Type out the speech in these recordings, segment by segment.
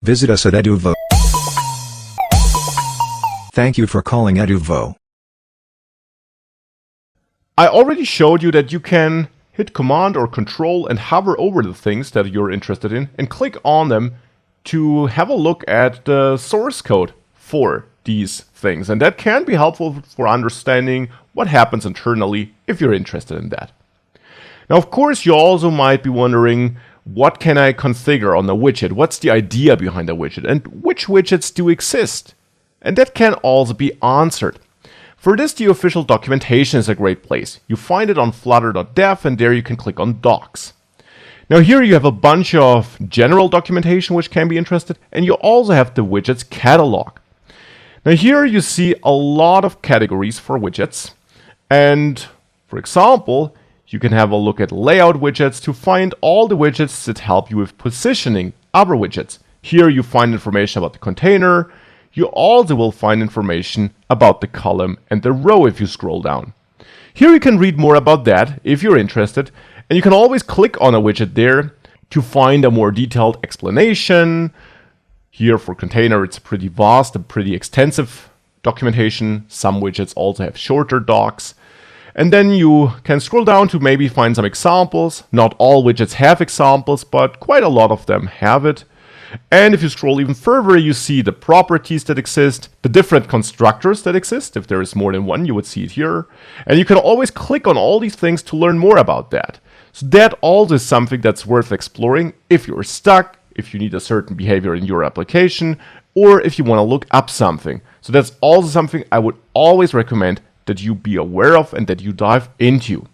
Visit us at Eduvo. Thank you for calling Eduvo. I already showed you that you can hit Command or Control and hover over the things that you're interested in and click on them to have a look at the source code for these things. And that can be helpful for understanding what happens internally if you're interested in that. Now, of course, you also might be wondering, what can I configure on the widget? What's the idea behind the widget? And which widgets do exist? And that can also be answered. For this, the official documentation is a great place. You find it on flutter.dev, and there you can click on Docs. Now here you have a bunch of general documentation which can be interested, and you also have the widgets catalog. Now here you see a lot of categories for widgets, and for example, you can have a look at layout widgets to find all the widgets that help you with positioning other widgets. Here you find information about the container. You also will find information about the column and the row if you scroll down. Here you can read more about that if you're interested, and you can always click on a widget there to find a more detailed explanation. Here for container, it's pretty vast and pretty extensive documentation. Some widgets also have shorter docs. And then you can scroll down to maybe find some examples. Not all widgets have examples, but quite a lot of them have it. And if you scroll even further, you see the properties that exist, the different constructors that exist. If there is more than one, you would see it here. And you can always click on all these things to learn more about that. So that also is something that's worth exploring if you're stuck, if you need a certain behavior in your application, or if you want to look up something. So that's also something I would always recommend that you be aware of and that you dive into.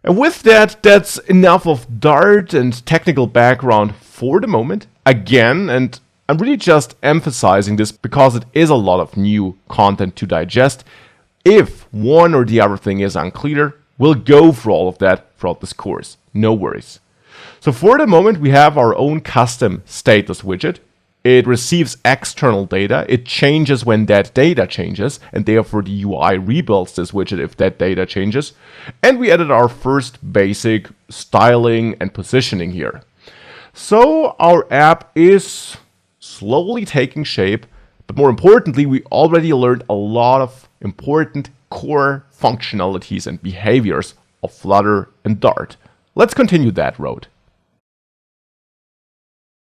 And with that, that's enough of Dart and technical background for the moment. Again, and I'm really just emphasizing this because it is a lot of new content to digest. If one or the other thing is unclear, we'll go through all of that throughout this course. No worries. So for the moment, we have our own custom stateless widget. It receives external data. It changes when that data changes, and therefore the UI rebuilds this widget if that data changes. And we added our first basic styling and positioning here. So our app is slowly taking shape, but more importantly, we already learned a lot of important core functionalities and behaviors of Flutter and Dart. Let's continue that road.